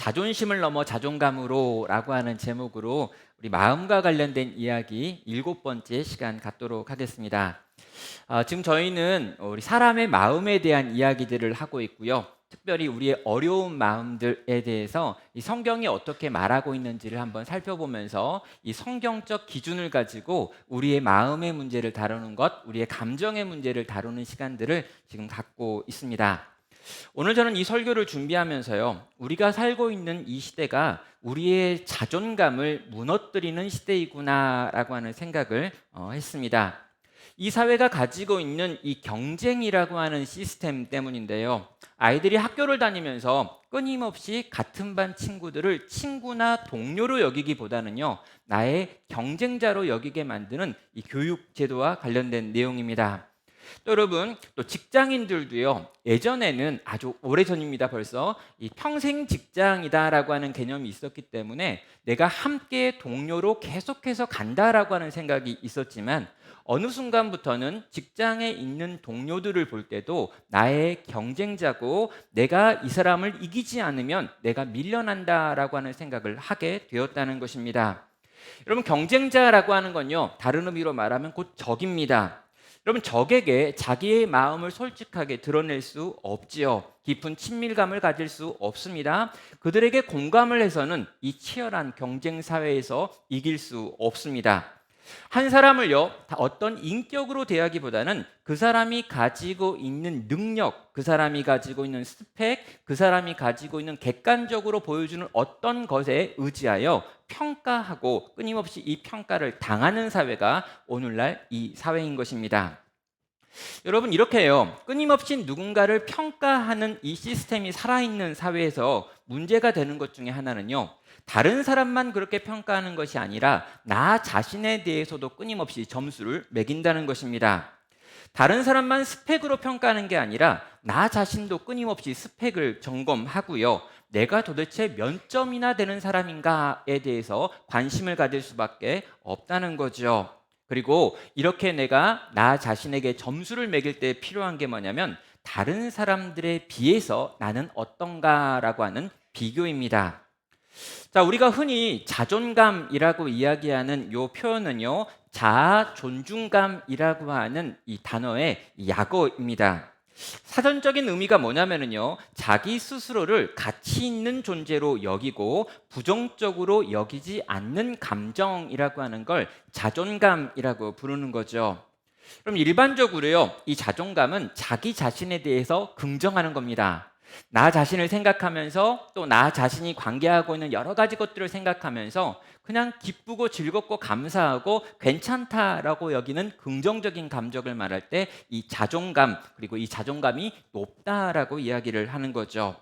자존심을 넘어 자존감으로라고 하는 제목으로 우리 마음과 관련된 이야기 7번째 시간 갖도록 하겠습니다. 지금 저희는 우리 사람의 마음에 대한 이야기들을 하고 있고요. 특별히 우리의 어려운 마음들에 대해서 이 성경이 어떻게 말하고 있는지를 한번 살펴보면서 이 성경적 기준을 가지고 우리의 마음의 문제를 다루는 것, 우리의 감정의 문제를 다루는 시간들을 지금 갖고 있습니다. 오늘 저는 이 설교를 준비하면서요, 우리가 살고 있는 이 시대가 우리의 자존감을 무너뜨리는 시대이구나라고 하는 생각을 했습니다. 이 사회가 가지고 있는 이 경쟁이라고 하는 시스템 때문인데요. 아이들이 학교를 다니면서 끊임없이 같은 반 친구들을 친구나 동료로 여기기보다는요, 나의 경쟁자로 여기게 만드는 이 교육 제도와 관련된 내용입니다. 또 여러분, 또 직장인들도요, 예전에는 아주 오래전입니다. 벌써 이 평생 직장이다라고 하는 개념이 있었기 때문에 내가 함께 동료로 계속해서 간다라고 하는 생각이 있었지만 어느 순간부터는 직장에 있는 동료들을 볼 때도 나의 경쟁자고 내가 이 사람을 이기지 않으면 내가 밀려난다라고 하는 생각을 하게 되었다는 것입니다. 여러분, 경쟁자라고 하는 건요, 다른 의미로 말하면 곧 적입니다. 여러분, 적에게 자기의 마음을 솔직하게 드러낼 수 없지요. 깊은 친밀감을 가질 수 없습니다. 그들에게 공감을 해서는 이 치열한 경쟁 사회에서 이길 수 없습니다. 한 사람을요, 어떤 인격으로 대하기보다는 그 사람이 가지고 있는 능력, 그 사람이 가지고 있는 스펙, 그 사람이 가지고 있는 객관적으로 보여주는 어떤 것에 의지하여 평가하고 끊임없이 이 평가를 당하는 사회가 오늘날 이 사회인 것입니다. 여러분, 이렇게 해요. 끊임없이 누군가를 평가하는 이 시스템이 살아있는 사회에서 문제가 되는 것 중에 하나는요, 다른 사람만 그렇게 평가하는 것이 아니라 나 자신에 대해서도 끊임없이 점수를 매긴다는 것입니다. 다른 사람만 스펙으로 평가하는 게 아니라 나 자신도 끊임없이 스펙을 점검하고요. 내가 도대체 몇 점이나 되는 사람인가에 대해서 관심을 가질 수밖에 없다는 거죠. 그리고 이렇게 내가 나 자신에게 점수를 매길 때 필요한 게 뭐냐면 다른 사람들에 비해서 나는 어떤가라고 하는 비교입니다. 자, 우리가 흔히 자존감이라고 이야기하는 이 표현은요, 자아 존중감이라고 하는 이 단어의 약어입니다. 사전적인 의미가 뭐냐면요, 자기 스스로를 가치 있는 존재로 여기고 부정적으로 여기지 않는 감정이라고 하는 걸 자존감이라고 부르는 거죠. 그럼 일반적으로요, 이 자존감은 자기 자신에 대해서 긍정하는 겁니다. 나 자신을 생각하면서 또 나 자신이 관계하고 있는 여러 가지 것들을 생각하면서 그냥 기쁘고 즐겁고 감사하고 괜찮다라고 여기는 긍정적인 감정을 말할 때 이 자존감, 그리고 이 자존감이 높다라고 이야기를 하는 거죠.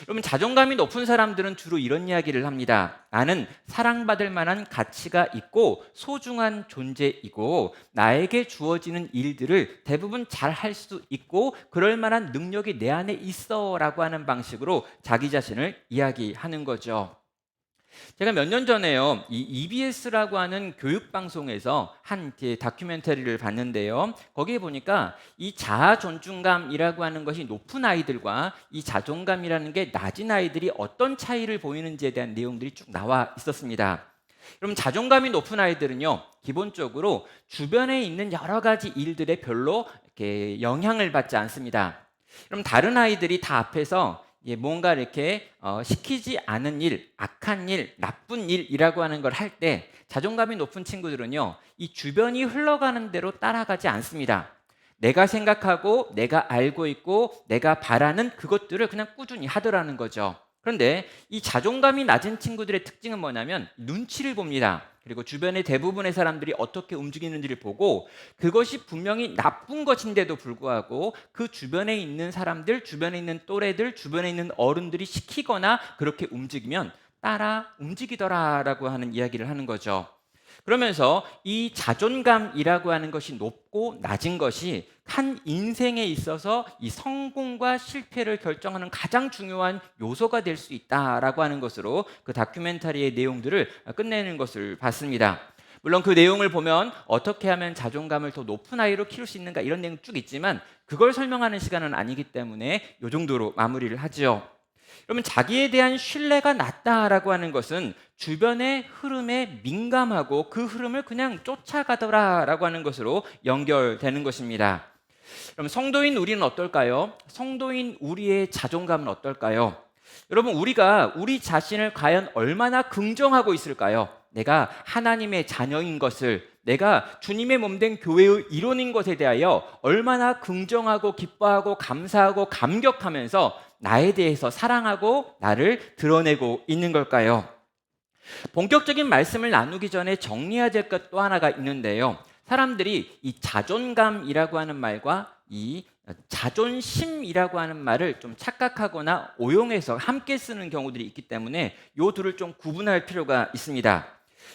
그러면 자존감이 높은 사람들은 주로 이런 이야기를 합니다. 나는 사랑받을 만한 가치가 있고 소중한 존재이고 나에게 주어지는 일들을 대부분 잘 할 수 있고 그럴 만한 능력이 내 안에 있어 라고 하는 방식으로 자기 자신을 이야기하는 거죠. 제가 몇 년 전에요, 이 EBS라고 하는 교육방송에서 한 다큐멘터리를 봤는데요. 거기에 보니까 이 자아 존중감이라고 하는 것이 높은 아이들과 이 자존감이라는 게 낮은 아이들이 어떤 차이를 보이는지에 대한 내용들이 쭉 나와 있었습니다. 그럼 자존감이 높은 아이들은요, 기본적으로 주변에 있는 여러 가지 일들에 별로 이렇게 영향을 받지 않습니다. 그럼 다른 아이들이 다 앞에서 뭔가 이렇게 시키지 않은 일, 악한 일, 나쁜 일이라고 하는 걸 할 때 자존감이 높은 친구들은요, 이 주변이 흘러가는 대로 따라가지 않습니다. 내가 생각하고 내가 알고 있고 내가 바라는 그것들을 그냥 꾸준히 하더라는 거죠. 그런데 이 자존감이 낮은 친구들의 특징은 뭐냐면 눈치를 봅니다. 그리고 주변의 대부분의 사람들이 어떻게 움직이는지를 보고 그것이 분명히 나쁜 것인데도 불구하고 그 주변에 있는 사람들, 주변에 있는 또래들, 주변에 있는 어른들이 시키거나 그렇게 움직이면 따라 움직이더라라고 하는 이야기를 하는 거죠. 그러면서 이 자존감이라고 하는 것이 높고 낮은 것이 한 인생에 있어서 이 성공과 실패를 결정하는 가장 중요한 요소가 될 수 있다라고 하는 것으로 그 다큐멘터리의 내용들을 끝내는 것을 봤습니다. 물론 그 내용을 보면 어떻게 하면 자존감을 더 높은 아이로 키울 수 있는가 이런 내용 쭉 있지만 그걸 설명하는 시간은 아니기 때문에 이 정도로 마무리를 하죠. 그러면 자기에 대한 신뢰가 낮다라고 하는 것은 주변의 흐름에 민감하고 그 흐름을 그냥 쫓아가더라라고 하는 것으로 연결되는 것입니다. 그럼 성도인 우리는 어떨까요? 성도인 우리의 자존감은 어떨까요? 여러분, 우리가 우리 자신을 과연 얼마나 긍정하고 있을까요? 내가 하나님의 자녀인 것을, 내가 주님의 몸된 교회의 일원인 것에 대하여 얼마나 긍정하고 기뻐하고 감사하고 감격하면서 나에 대해서 사랑하고 나를 드러내고 있는 걸까요? 본격적인 말씀을 나누기 전에 정리해야 될 것 또 하나가 있는데요. 사람들이 이 자존감이라고 하는 말과 이 자존심이라고 하는 말을 좀 착각하거나 오용해서 함께 쓰는 경우들이 있기 때문에 이 둘을 좀 구분할 필요가 있습니다.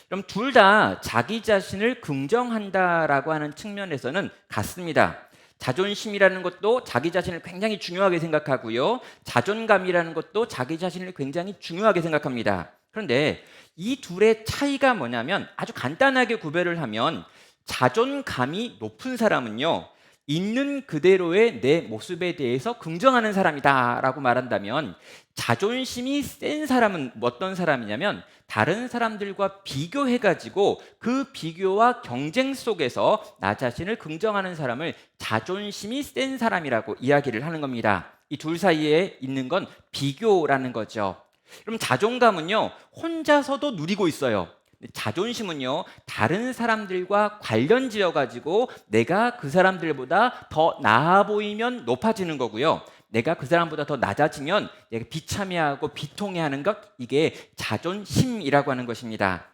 그럼 둘 다 자기 자신을 긍정한다라고 하는 측면에서는 같습니다. 자존심이라는 것도 자기 자신을 굉장히 중요하게 생각하고요. 자존감이라는 것도 자기 자신을 굉장히 중요하게 생각합니다. 그런데 이 둘의 차이가 뭐냐면 아주 간단하게 구별을 하면 자존감이 높은 사람은요, 있는 그대로의 내 모습에 대해서 긍정하는 사람이다 라고 말한다면, 자존심이 센 사람은 어떤 사람이냐면 다른 사람들과 비교해가지고 그 비교와 경쟁 속에서 나 자신을 긍정하는 사람을 자존심이 센 사람이라고 이야기를 하는 겁니다. 이 둘 사이에 있는 건 비교라는 거죠. 그럼 자존감은요, 혼자서도 누리고 있어요. 자존심은요, 다른 사람들과 관련 지어가지고 내가 그 사람들보다 더 나아 보이면 높아지는 거고요. 내가 그 사람보다 더 낮아지면 내가 비참해하고 비통해하는 것, 이게 자존심이라고 하는 것입니다.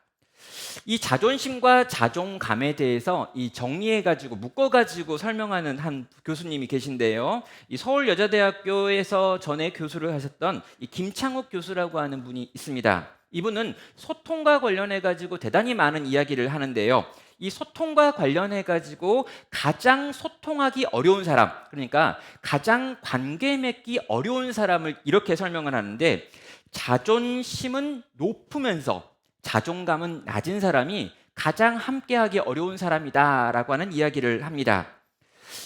이 자존심과 자존감에 대해서 이 정리해가지고 묶어가지고 설명하는 한 교수님이 계신데요. 이 서울여자대학교에서 전에 교수를 하셨던 이 김창욱 교수라고 하는 분이 있습니다. 이분은 소통과 관련해가지고 대단히 많은 이야기를 하는데요. 이 소통과 관련해가지고 가장 소통하기 어려운 사람, 그러니까 가장 관계 맺기 어려운 사람을 이렇게 설명을 하는데, 자존심은 높으면서 자존감은 낮은 사람이 가장 함께하기 어려운 사람이다라고 하는 이야기를 합니다.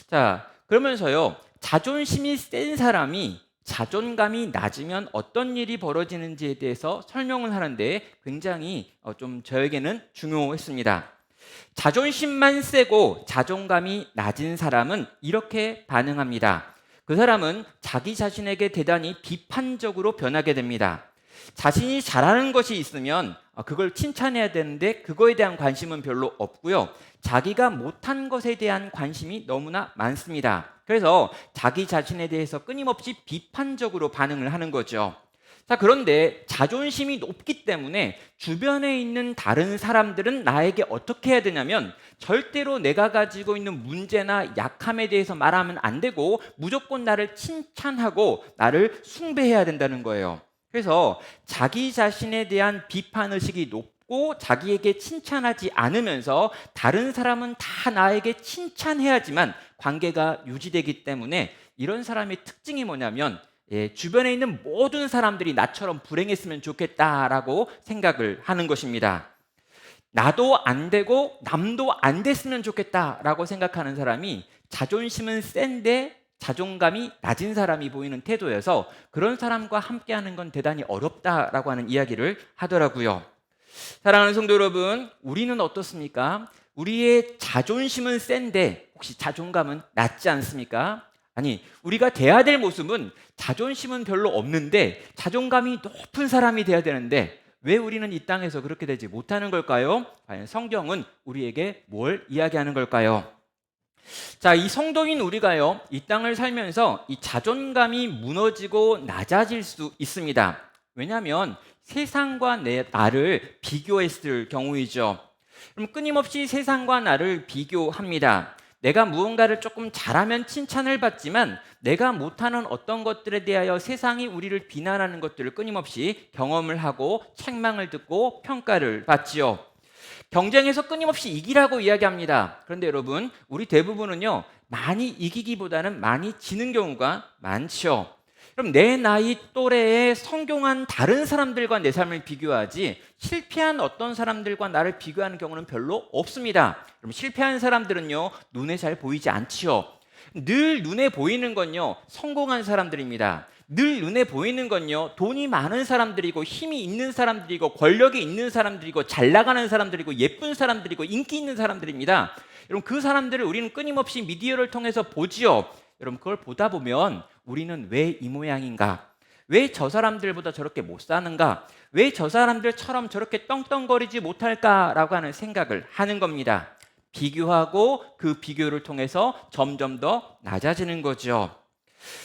자, 그러면서요, 자존심이 센 사람이 자존감이 낮으면 어떤 일이 벌어지는지에 대해서 설명을 하는데 굉장히 좀 저에게는 중요했습니다. 자존심만 세고 자존감이 낮은 사람은 이렇게 반응합니다. 그 사람은 자기 자신에게 대단히 비판적으로 변하게 됩니다. 자신이 잘하는 것이 있으면 그걸 칭찬해야 되는데 그거에 대한 관심은 별로 없고요. 자기가 못한 것에 대한 관심이 너무나 많습니다. 그래서 자기 자신에 대해서 끊임없이 비판적으로 반응을 하는 거죠. 자, 그런데 자존심이 높기 때문에 주변에 있는 다른 사람들은 나에게 어떻게 해야 되냐면 절대로 내가 가지고 있는 문제나 약함에 대해서 말하면 안 되고 무조건 나를 칭찬하고 나를 숭배해야 된다는 거예요. 그래서 자기 자신에 대한 비판의식이 높고 자기에게 칭찬하지 않으면서 다른 사람은 다 나에게 칭찬해야지만 관계가 유지되기 때문에 이런 사람의 특징이 뭐냐면 주변에 있는 모든 사람들이 나처럼 불행했으면 좋겠다라고 생각을 하는 것입니다. 나도 안 되고 남도 안 됐으면 좋겠다라고 생각하는 사람이 자존심은 센데 자존감이 낮은 사람이 보이는 태도여서 그런 사람과 함께하는 건 대단히 어렵다라고 하는 이야기를 하더라고요. 사랑하는 성도 여러분, 우리는 어떻습니까? 우리의 자존심은 센데 혹시 자존감은 낮지 않습니까? 아니, 우리가 돼야 될 모습은 자존심은 별로 없는데 자존감이 높은 사람이 돼야 되는데 왜 우리는 이 땅에서 그렇게 되지 못하는 걸까요? 과연 성경은 우리에게 뭘 이야기하는 걸까요? 자, 이 성도인 우리가요, 이 땅을 살면서 이 자존감이 무너지고 낮아질 수 있습니다. 왜냐하면 세상과 나를 비교했을 경우이죠. 그럼 끊임없이 세상과 나를 비교합니다. 내가 무언가를 조금 잘하면 칭찬을 받지만 내가 못하는 어떤 것들에 대하여 세상이 우리를 비난하는 것들을 끊임없이 경험을 하고 책망을 듣고 평가를 받지요. 경쟁에서 끊임없이 이기라고 이야기합니다. 그런데 여러분, 우리 대부분은요, 많이 이기기보다는 많이 지는 경우가 많죠. 그럼 내 나이 또래의 성공한 다른 사람들과 내 삶을 비교하지 실패한 어떤 사람들과 나를 비교하는 경우는 별로 없습니다. 그럼 실패한 사람들은요, 눈에 잘 보이지 않지요. 늘 눈에 보이는 건요, 성공한 사람들입니다. 늘 눈에 보이는 건요, 돈이 많은 사람들이고 힘이 있는 사람들이고 권력이 있는 사람들이고 잘 나가는 사람들이고 예쁜 사람들이고 인기 있는 사람들입니다. 여러분, 그 사람들을 우리는 끊임없이 미디어를 통해서 보지요. 여러분, 그걸 보다 보면 우리는 왜 이 모양인가? 왜 저 사람들보다 저렇게 못 사는가? 왜 저 사람들처럼 저렇게 떵떵거리지 못할까라고 하는 생각을 하는 겁니다. 비교하고 그 비교를 통해서 점점 더 낮아지는 거죠.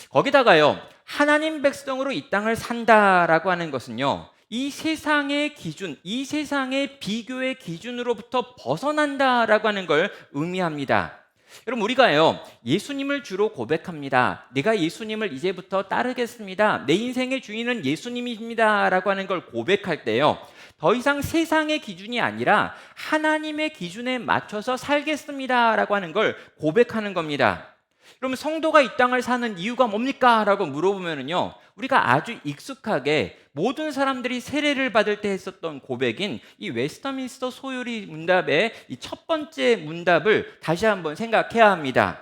거기다가요, 하나님 백성으로 이 땅을 산다라고 하는 것은요, 이 세상의 기준, 이 세상의 비교의 기준으로부터 벗어난다라고 하는 걸 의미합니다. 여러분, 우리가요, 예수님을 주로 고백합니다. 내가 예수님을 이제부터 따르겠습니다. 내 인생의 주인은 예수님입니다 라고 하는 걸 고백할 때요, 더 이상 세상의 기준이 아니라 하나님의 기준에 맞춰서 살겠습니다 라고 하는 걸 고백하는 겁니다. 그러면 성도가 이 땅을 사는 이유가 뭡니까? 라고 물어보면요, 우리가 아주 익숙하게 모든 사람들이 세례를 받을 때 했었던 고백인 이 웨스터민스터 소요리 문답의 이 첫 번째 문답을 다시 한번 생각해야 합니다.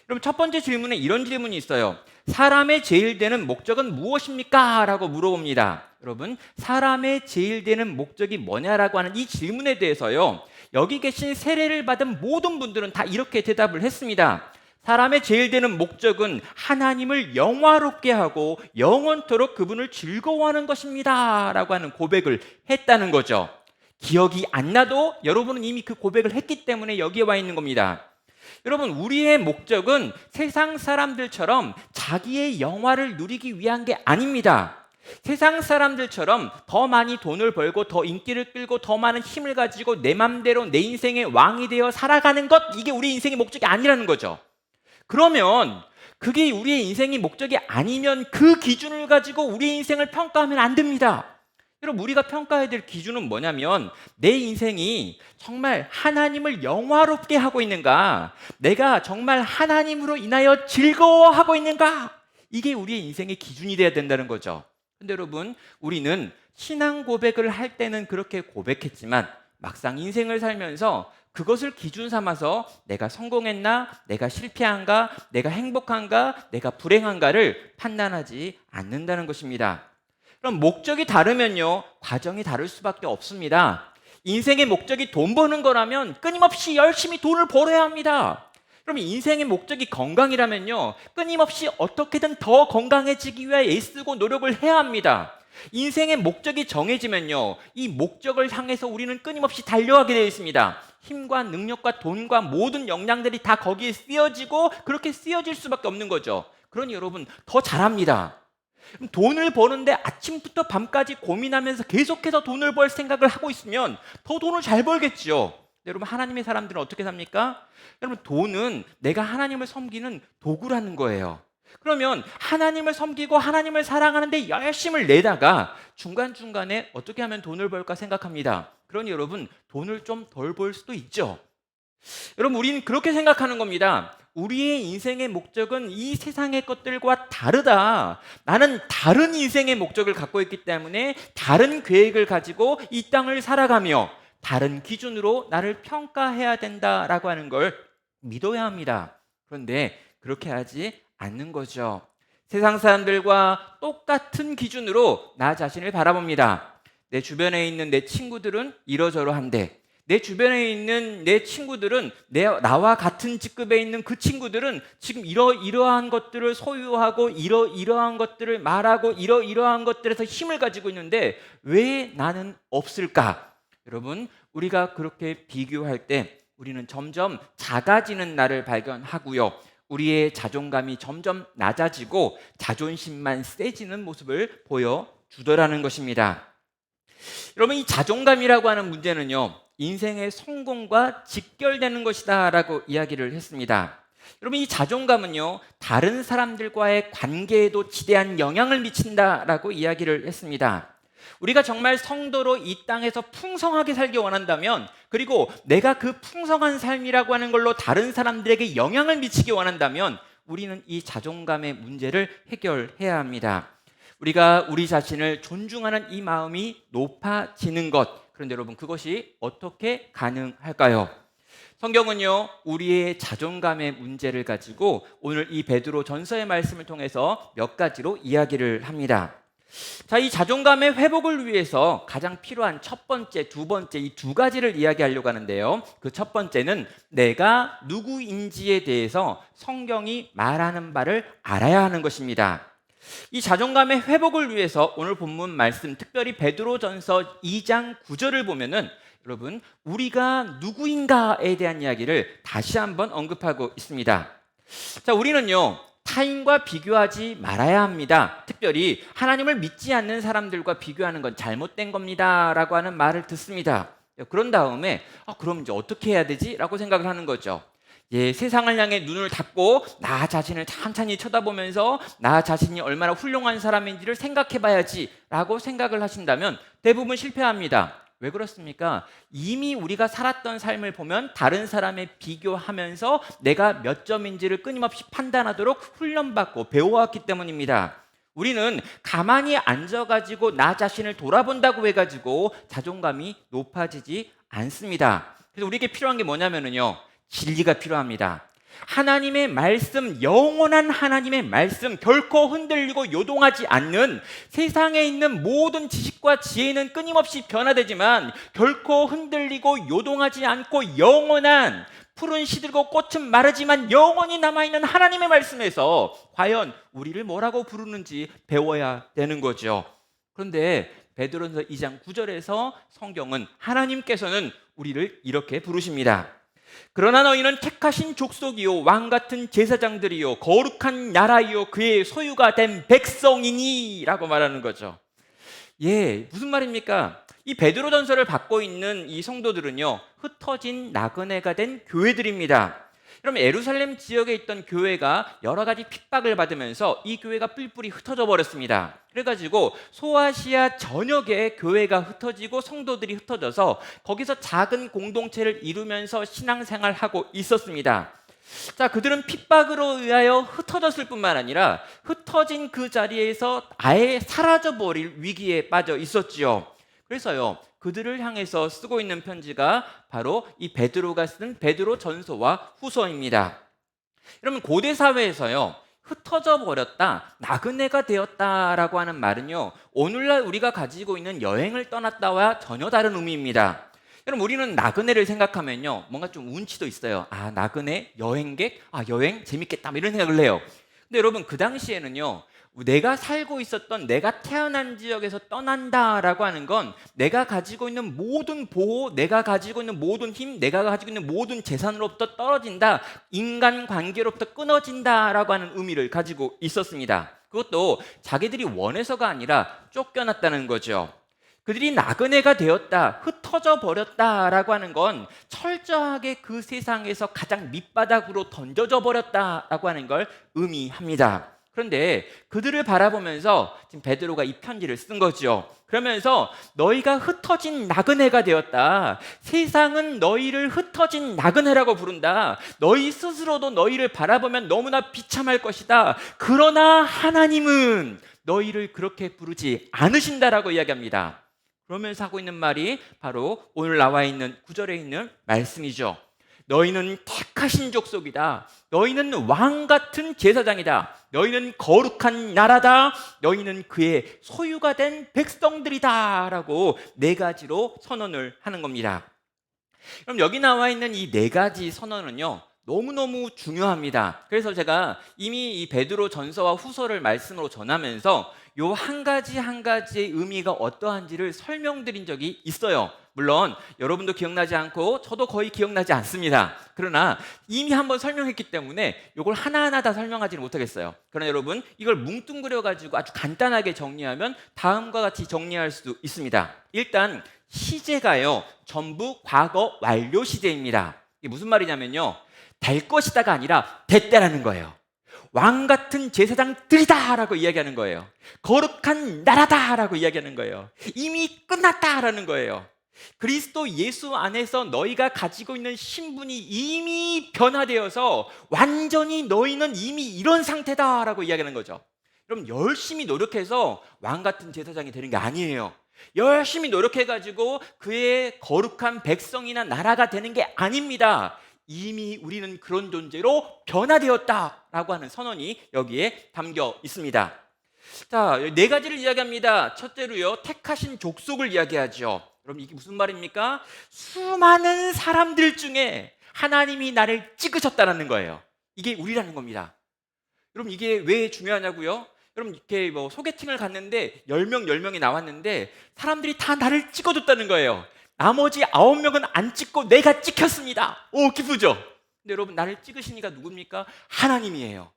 그럼 첫 번째 질문에 이런 질문이 있어요. 사람의 제일 되는 목적은 무엇입니까? 라고 물어봅니다. 여러분, 사람의 제일 되는 목적이 뭐냐라고 하는 이 질문에 대해서요, 여기 계신 세례를 받은 모든 분들은 다 이렇게 대답을 했습니다. 사람의 제일 되는 목적은 하나님을 영화롭게 하고 영원토록 그분을 즐거워하는 것입니다 라고 하는 고백을 했다는 거죠. 기억이 안 나도 여러분은 이미 그 고백을 했기 때문에 여기에 와 있는 겁니다. 여러분, 우리의 목적은 세상 사람들처럼 자기의 영화를 누리기 위한 게 아닙니다. 세상 사람들처럼 더 많이 돈을 벌고 더 인기를 끌고 더 많은 힘을 가지고 내 맘대로 내 인생의 왕이 되어 살아가는 것, 이게 우리 인생의 목적이 아니라는 거죠. 그러면 그게 우리의 인생의 목적이 아니면 그 기준을 가지고 우리의 인생을 평가하면 안 됩니다. 여러분, 우리가 평가해야 될 기준은 뭐냐면 내 인생이 정말 하나님을 영화롭게 하고 있는가, 내가 정말 하나님으로 인하여 즐거워하고 있는가, 이게 우리의 인생의 기준이 돼야 된다는 거죠. 근데 여러분, 우리는 신앙 고백을 할 때는 그렇게 고백했지만 막상 인생을 살면서 그것을 기준 삼아서 내가 성공했나, 내가 실패한가, 내가 행복한가, 내가 불행한가를 판단하지 않는다는 것입니다. 그럼 목적이 다르면요, 과정이 다를 수밖에 없습니다. 인생의 목적이 돈 버는 거라면 끊임없이 열심히 돈을 벌어야 합니다. 그럼 인생의 목적이 건강이라면요, 끊임없이 어떻게든 더 건강해지기 위해 애쓰고 노력을 해야 합니다. 인생의 목적이 정해지면요, 이 목적을 향해서 우리는 끊임없이 달려가게 되어 있습니다. 힘과 능력과 돈과 모든 역량들이 다 거기에 쓰여지고 그렇게 쓰여질 수밖에 없는 거죠. 그러니 여러분, 더 잘합니다. 돈을 버는데 아침부터 밤까지 고민하면서 계속해서 돈을 벌 생각을 하고 있으면 더 돈을 잘 벌겠죠. 여러분, 하나님의 사람들은 어떻게 삽니까? 여러분, 돈은 내가 하나님을 섬기는 도구라는 거예요. 그러면 하나님을 섬기고 하나님을 사랑하는데 열심을 내다가 중간중간에 어떻게 하면 돈을 벌까 생각합니다. 그러니 여러분, 돈을 좀 덜 벌 수도 있죠. 여러분, 우리는 그렇게 생각하는 겁니다. 우리의 인생의 목적은 이 세상의 것들과 다르다. 나는 다른 인생의 목적을 갖고 있기 때문에 다른 계획을 가지고 이 땅을 살아가며 다른 기준으로 나를 평가해야 된다라고 하는 걸 믿어야 합니다. 그런데 그렇게 하지 않는 거죠. 세상 사람들과 똑같은 기준으로 나 자신을 바라봅니다. 내 주변에 있는 내 친구들은 이러저러한데, 내 주변에 있는 내 친구들은 나와 같은 직급에 있는 그 친구들은 지금 이러한 것들을 소유하고 이러한 것들을 말하고 이러한 것들에서 힘을 가지고 있는데 왜 나는 없을까? 여러분, 우리가 그렇게 비교할 때 우리는 점점 작아지는 나를 발견하고요, 우리의 자존감이 점점 낮아지고 자존심만 세지는 모습을 보여주더라는 것입니다. 여러분, 이 자존감이라고 하는 문제는요, 인생의 성공과 직결되는 것이다 라고 이야기를 했습니다. 여러분, 이 자존감은요, 다른 사람들과의 관계에도 지대한 영향을 미친다라고 이야기를 했습니다. 우리가 정말 성도로 이 땅에서 풍성하게 살기 원한다면, 그리고 내가 그 풍성한 삶이라고 하는 걸로 다른 사람들에게 영향을 미치기 원한다면 우리는 이 자존감의 문제를 해결해야 합니다. 우리가 우리 자신을 존중하는 이 마음이 높아지는 것, 그런데 여러분, 그것이 어떻게 가능할까요? 성경은요, 우리의 자존감의 문제를 가지고 오늘 이 베드로 전서의 말씀을 통해서 몇 가지로 이야기를 합니다. 자, 이 자존감의 회복을 위해서 가장 필요한 첫 번째, 두 번째 이 두 가지를 이야기하려고 하는데요. 그 첫 번째는 내가 누구인지에 대해서 성경이 말하는 바를 알아야 하는 것입니다. 이 자존감의 회복을 위해서 오늘 본문 말씀, 특별히 베드로전서 2장 9절을 보면은 여러분, 우리가 누구인가에 대한 이야기를 다시 한번 언급하고 있습니다. 자, 우리는요, 타인과 비교하지 말아야 합니다. 특별히 하나님을 믿지 않는 사람들과 비교하는 건 잘못된 겁니다 라고 하는 말을 듣습니다. 그런 다음에 그럼 이제 어떻게 해야 되지? 라고 생각을 하는 거죠. 세상을 향해 눈을 닫고 나 자신을 찬찬히 쳐다보면서 나 자신이 얼마나 훌륭한 사람인지를 생각해 봐야지 라고 생각을 하신다면 대부분 실패합니다. 왜 그렇습니까? 이미 우리가 살았던 삶을 보면 다른 사람에 비교하면서 내가 몇 점인지를 끊임없이 판단하도록 훈련받고 배워왔기 때문입니다. 우리는 가만히 앉아가지고 나 자신을 돌아본다고 해가지고 자존감이 높아지지 않습니다. 그래서 우리에게 필요한 게 뭐냐면요, 진리가 필요합니다. 하나님의 말씀, 영원한 하나님의 말씀, 결코 흔들리고 요동하지 않는, 세상에 있는 모든 지식과 지혜는 끊임없이 변화되지만 결코 흔들리고 요동하지 않고 영원한, 푸른 시들고 꽃은 마르지만 영원히 남아있는 하나님의 말씀에서 과연 우리를 뭐라고 부르는지 배워야 되는 거죠. 그런데 베드로전서 2장 9절에서 성경은, 하나님께서는 우리를 이렇게 부르십니다. 그러나 너희는 택하신 족속이요 왕같은 제사장들이요 거룩한 나라이요 그의 소유가 된 백성이니 라고 말하는 거죠. 무슨 말입니까? 이 베드로전서를 받고 있는 이 성도들은요, 흩어진 나그네가 된 교회들입니다. 그럼 예루살렘 지역에 있던 교회가 여러 가지 핍박을 받으면서 이 교회가 뿔뿔이 흩어져 버렸습니다. 그래가지고 소아시아 전역에 교회가 흩어지고 성도들이 흩어져서 거기서 작은 공동체를 이루면서 신앙생활하고 있었습니다. 자, 그들은 핍박으로 의하여 흩어졌을 뿐만 아니라 흩어진 그 자리에서 아예 사라져버릴 위기에 빠져 있었지요. 그래서요, 그들을 향해서 쓰고 있는 편지가 바로 이 베드로가 쓴 베드로 전서와 후서입니다. 여러분, 고대 사회에서요, 흩어져 버렸다, 나그네가 되었다라고 하는 말은요, 오늘날 우리가 가지고 있는 여행을 떠났다와 전혀 다른 의미입니다. 여러분, 우리는 나그네를 생각하면요, 뭔가 좀 운치도 있어요. 나그네, 여행객, 여행 재밌겠다, 이런 생각을 해요. 근데 여러분, 그 당시에는요, 내가 살고 있었던, 내가 태어난 지역에서 떠난다라고 하는 건 내가 가지고 있는 모든 보호, 내가 가지고 있는 모든 힘, 내가 가지고 있는 모든 재산으로부터 떨어진다, 인간관계로부터 끊어진다라고 하는 의미를 가지고 있었습니다. 그것도 자기들이 원해서가 아니라 쫓겨났다는 거죠. 그들이 나그네가 되었다, 흩어져 버렸다라고 하는 건 철저하게 그 세상에서 가장 밑바닥으로 던져져 버렸다라고 하는 걸 의미합니다. 그런데 그들을 바라보면서 지금 베드로가 이 편지를 쓴 거죠. 그러면서 너희가 흩어진 나그네가 되었다. 세상은 너희를 흩어진 나그네라고 부른다. 너희 스스로도 너희를 바라보면 너무나 비참할 것이다. 그러나 하나님은 너희를 그렇게 부르지 않으신다라고 이야기합니다. 그러면서 하고 있는 말이 바로 오늘 나와 있는 9절에 있는 말씀이죠. 너희는 택하신 족속이다. 너희는 왕같은 제사장이다. 너희는 거룩한 나라다. 너희는 그의 소유가 된 백성들이다 라고 네 가지로 선언을 하는 겁니다. 그럼 여기 나와 있는 이 네 가지 선언은요, 너무너무 중요합니다. 그래서 제가 이미 이 베드로 전서와 후서를 말씀으로 전하면서 요 한 가지 한 가지의 의미가 어떠한지를 설명드린 적이 있어요. 물론 여러분도 기억나지 않고 저도 거의 기억나지 않습니다. 그러나 이미 한번 설명했기 때문에 이걸 하나하나 다 설명하지는 못하겠어요. 그러나 여러분, 이걸 뭉뚱그려 가지고 아주 간단하게 정리하면 다음과 같이 정리할 수 있습니다. 일단 시제가요, 전부 과거 완료 시제입니다. 이게 무슨 말이냐면요, 될 것이다가 아니라 됐다라는 거예요. 왕 같은 제사장들이다 라고 이야기하는 거예요. 거룩한 나라다 라고 이야기하는 거예요. 이미 끝났다라는 거예요. 그리스도 예수 안에서 너희가 가지고 있는 신분이 이미 변화되어서 완전히 너희는 이미 이런 상태다 라고 이야기하는 거죠. 여러분, 열심히 노력해서 왕 같은 제사장이 되는 게 아니에요. 열심히 노력해가지고 그의 거룩한 백성이나 나라가 되는 게 아닙니다. 이미 우리는 그런 존재로 변화되었다라고 하는 선언이 여기에 담겨 있습니다. 자, 네 가지를 이야기합니다. 첫째로요, 택하신 족속을 이야기하죠. 여러분, 이게 무슨 말입니까? 수많은 사람들 중에 하나님이 나를 찍으셨다는 거예요. 이게 우리라는 겁니다. 여러분, 이게 왜 중요하냐고요? 여러분, 이렇게 뭐 소개팅을 갔는데 10명, 10명이 나왔는데 사람들이 다 나를 찍어줬다는 거예요. 나머지 9명은 안 찍고 내가 찍혔습니다. 오, 기쁘죠? 근데 여러분, 나를 찍으시니까 누굽니까? 하나님이에요.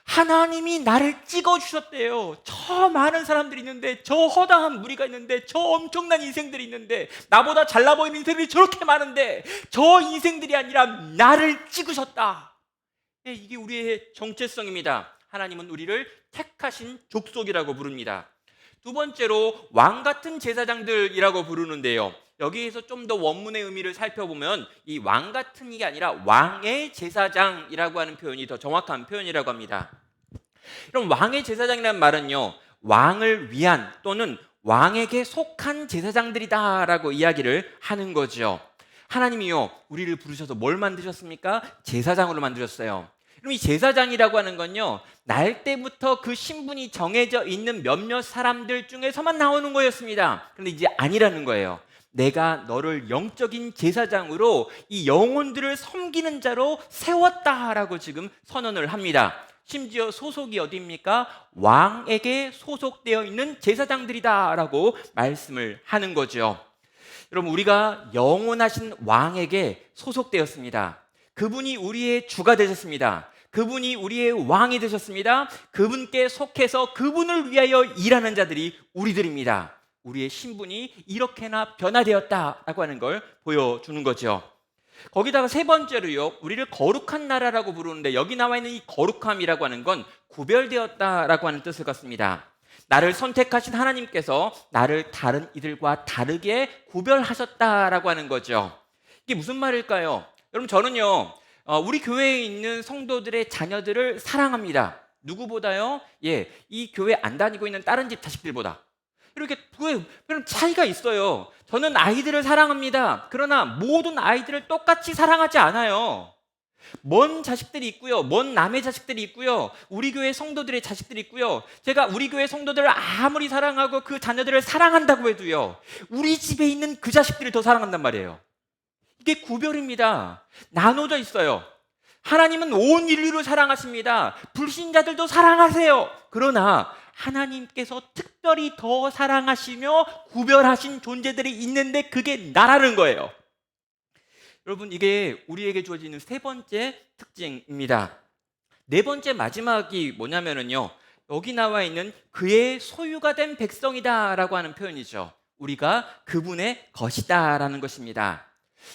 하나님이 나를 찍어주셨대요. 저 많은 사람들이 있는데, 저 허다한 무리가 있는데, 저 엄청난 인생들이 있는데, 나보다 잘나 보이는 인생들이 저렇게 많은데, 저 인생들이 아니라 나를 찍으셨다. 이게 우리의 정체성입니다. 하나님은 우리를 택하신 족속이라고 부릅니다. 두 번째로 왕 같은 제사장들이라고 부르는데요. 여기에서 좀 더 원문의 의미를 살펴보면 이 왕 같은 게 아니라 왕의 제사장이라고 하는 표현이 더 정확한 표현이라고 합니다. 그럼 왕의 제사장이라는 말은요, 왕을 위한 또는 왕에게 속한 제사장들이다라고 이야기를 하는 거죠. 하나님이요, 우리를 부르셔서 뭘 만드셨습니까? 제사장으로 만드셨어요. 그럼 이 제사장이라고 하는 건요, 날 때부터 그 신분이 정해져 있는 몇몇 사람들 중에서만 나오는 거였습니다. 그런데 이제 아니라는 거예요. 내가 너를 영적인 제사장으로 이 영혼들을 섬기는 자로 세웠다라고 지금 선언을 합니다. 심지어 소속이 어디입니까? 왕에게 소속되어 있는 제사장들이다라고 말씀을 하는 거죠. 여러분, 우리가 영원하신 왕에게 소속되었습니다. 그분이 우리의 주가 되셨습니다. 그분이 우리의 왕이 되셨습니다. 그분께 속해서 그분을 위하여 일하는 자들이 우리들입니다. 우리의 신분이 이렇게나 변화되었다라고 하는 걸 보여주는 거죠. 거기다가 세 번째로요, 우리를 거룩한 나라라고 부르는데 여기 나와 있는 이 거룩함이라고 하는 건 구별되었다라고 하는 뜻을 갖습니다. 나를 선택하신 하나님께서 나를 다른 이들과 다르게 구별하셨다라고 하는 거죠. 이게 무슨 말일까요? 여러분, 저는요, 우리 교회에 있는 성도들의 자녀들을 사랑합니다. 누구보다요? 이 교회 안 다니고 있는 다른 집 자식들보다. 이렇게 그런 차이가 있어요. 저는 아이들을 사랑합니다. 그러나 모든 아이들을 똑같이 사랑하지 않아요. 먼 자식들이 있고요, 먼 남의 자식들이 있고요, 우리 교회 성도들의 자식들이 있고요. 제가 우리 교회 성도들을 아무리 사랑하고 그 자녀들을 사랑한다고 해도요, 우리 집에 있는 그 자식들을 더 사랑한단 말이에요. 이게 구별입니다. 나눠져 있어요. 하나님은 온 인류를 사랑하십니다. 불신자들도 사랑하세요. 그러나 하나님께서 특별히 더 사랑하시며 구별하신 존재들이 있는데 그게 나라는 거예요. 여러분, 이게 우리에게 주어지는 세 번째 특징입니다. 네 번째 마지막이 뭐냐면요, 여기 나와 있는 그의 소유가 된 백성이다라고 하는 표현이죠. 우리가 그분의 것이다라는 것입니다.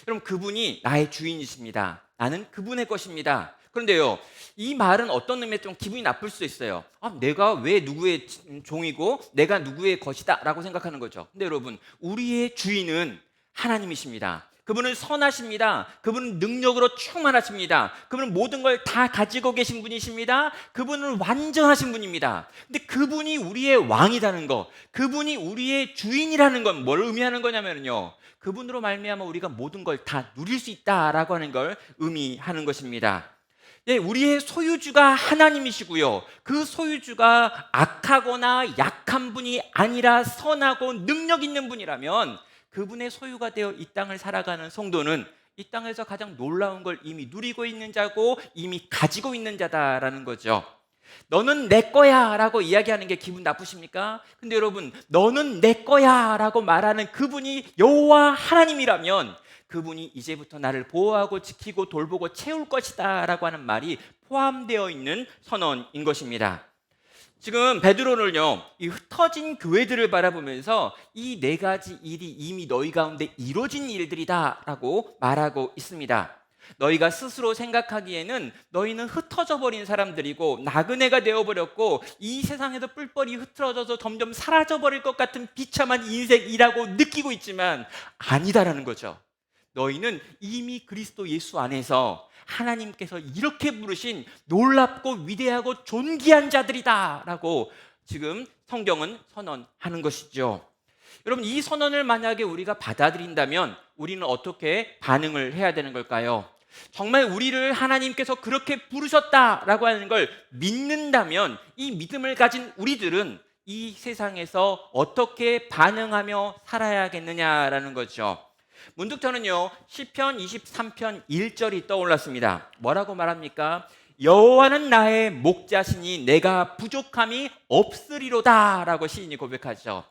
여러분, 그분이 나의 주인이십니다. 나는 그분의 것입니다. 그런데요, 이 말은 어떤 의미에 좀 기분이 나쁠 수 있어요. 내가 왜 누구의 종이고 내가 누구의 것이다 라고 생각하는 거죠. 근데 여러분, 우리의 주인은 하나님이십니다. 그분은 선하십니다. 그분은 능력으로 충만하십니다. 그분은 모든 걸 다 가지고 계신 분이십니다. 그분은 완전하신 분입니다. 근데 그분이 우리의 왕이라는 거, 그분이 우리의 주인이라는 건 뭘 의미하는 거냐면요, 그분으로 말미암아 우리가 모든 걸 다 누릴 수 있다라고 하는 걸 의미하는 것입니다. 우리의 소유주가 하나님이시고요, 그 소유주가 악하거나 약한 분이 아니라 선하고 능력 있는 분이라면 그분의 소유가 되어 이 땅을 살아가는 성도는 이 땅에서 가장 놀라운 걸 이미 누리고 있는 자고 이미 가지고 있는 자다라는 거죠. 너는 내 거야 라고 이야기하는 게 기분 나쁘십니까? 근데 여러분, 너는 내 거야 라고 말하는 그분이 여호와 하나님이라면 그분이 이제부터 나를 보호하고 지키고 돌보고 채울 것이다 라고 하는 말이 포함되어 있는 선언인 것입니다. 지금 베드로는요, 이 흩어진 교회들을 바라보면서 이 네 가지 일이 이미 너희 가운데 이루어진 일들이다 라고 말하고 있습니다. 너희가 스스로 생각하기에는 너희는 흩어져 버린 사람들이고 나그네가 되어버렸고 이 세상에서 뿔뿔이 흩어져서 점점 사라져버릴 것 같은 비참한 인생이라고 느끼고 있지만 아니다라는 거죠. 너희는 이미 그리스도 예수 안에서 하나님께서 이렇게 부르신 놀랍고 위대하고 존귀한 자들이다 라고 지금 성경은 선언하는 것이죠. 여러분, 이 선언을 만약에 우리가 받아들인다면 우리는 어떻게 반응을 해야 되는 걸까요? 정말 우리를 하나님께서 그렇게 부르셨다라고 하는 걸 믿는다면 이 믿음을 가진 우리들은 이 세상에서 어떻게 반응하며 살아야겠느냐라는 거죠. 문득 저는요, 시편 23편 1절이 떠올랐습니다. 뭐라고 말합니까? 여호와는 나의 목자시니 내가 부족함이 없으리로다라고 시인이 고백하죠.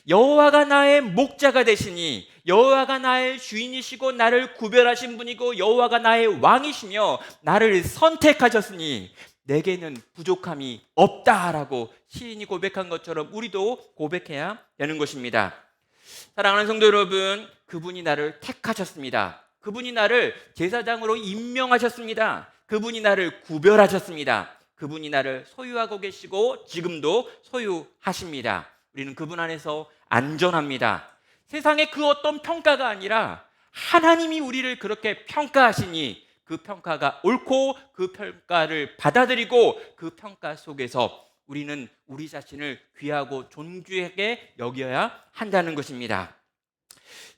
여호와가 나의 목자가 되시니, 여호와가 나의 주인이시고 나를 구별하신 분이고 여호와가 나의 왕이시며 나를 선택하셨으니 내게는 부족함이 없다라고 시인이 고백한 것처럼 우리도 고백해야 되는 것입니다. 사랑하는 성도 여러분, 그분이 나를 택하셨습니다. 그분이 나를 제사장으로 임명하셨습니다. 그분이 나를 구별하셨습니다. 그분이 나를 소유하고 계시고 지금도 소유하십니다. 우리는 그분 안에서 안전합니다. 세상의 그 어떤 평가가 아니라 하나님이 우리를 그렇게 평가하시니 그 평가가 옳고 그 평가를 받아들이고 그 평가 속에서 우리는 우리 자신을 귀하고 존귀하게 여겨야 한다는 것입니다.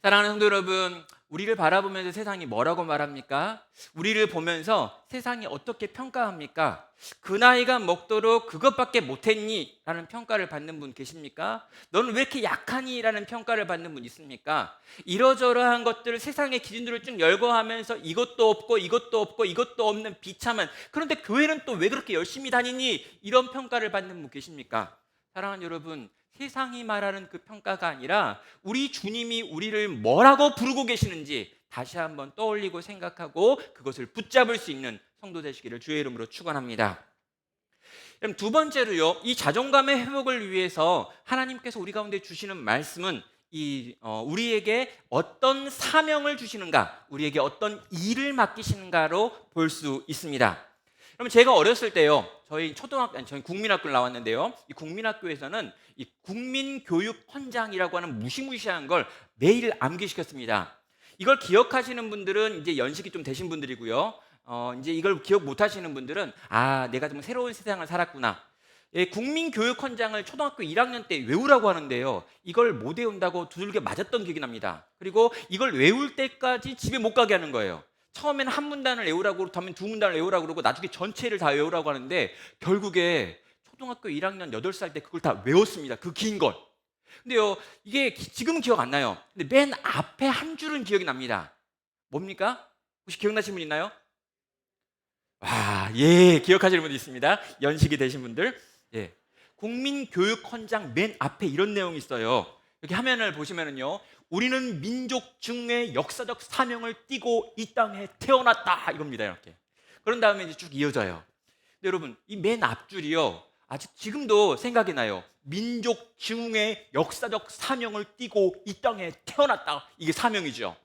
사랑하는 성도 여러분, 우리를 바라보면서 세상이 뭐라고 말합니까? 우리를 보면서 세상이 어떻게 평가합니까? 그 나이가 먹도록 그것밖에 못했니? 라는 평가를 받는 분 계십니까? 너는 왜 이렇게 약하니? 라는 평가를 받는 분 있습니까? 이러저러한 것들을 세상의 기준들을 쭉 열거하면서 이것도 없고 이것도 없고 이것도 없는 비참한, 그런데 교회는 또 왜 그렇게 열심히 다니니? 이런 평가를 받는 분 계십니까? 사랑하는 여러분, 세상이 말하는 그 평가가 아니라 우리 주님이 우리를 뭐라고 부르고 계시는지 다시 한번 떠올리고 생각하고 그것을 붙잡을 수 있는 성도 되시기를 주의 이름으로 축원합니다. 그럼 두 번째로요, 이 자존감의 회복을 위해서 하나님께서 우리 가운데 주시는 말씀은 우리에게 어떤 사명을 주시는가, 우리에게 어떤 일을 맡기시는가로 볼 수 있습니다. 그럼 제가 어렸을 때요, 저희 국민학교를 나왔는데요, 이 국민학교에서는 이 국민교육헌장이라고 하는 무시무시한 걸 매일 암기시켰습니다. 이걸 기억하시는 분들은 이제 연식이 좀 되신 분들이고요, 이제 이걸 기억 못하시는 분들은 내가 좀 새로운 세상을 살았구나. 예, 국민교육헌장을 초등학교 1학년 때 외우라고 하는데요, 이걸 못 외운다고 두들겨 맞았던 기억이 납니다. 그리고 이걸 외울 때까지 집에 못 가게 하는 거예요. 처음에는 한 문단을 외우라고 그러고 다음엔 두 문단을 외우라고 그러고 나중에 전체를 다 외우라고 하는데 결국에 초등학교 1학년 8살 때 그걸 다 외웠습니다. 그 긴 걸. 근데요, 이게 지금은 기억 안 나요. 근데 맨 앞에 한 줄은 기억이 납니다. 뭡니까? 혹시 기억나시는 분 있나요? 예, 기억하시는 분도 있습니다. 연식이 되신 분들. 예. 국민교육헌장 맨 앞에 이런 내용이 있어요. 여기 화면을 보시면은요, 우리는 민족 중의 역사적 사명을 띠고 이 땅에 태어났다 이겁니다. 이렇게. 그런 다음에 이제 쭉 이어져요. 근데 여러분, 이 맨 앞줄이요, 아직 지금도 생각이 나요. 민족 중의 역사적 사명을 띠고 이 땅에 태어났다. 이게 사명이죠.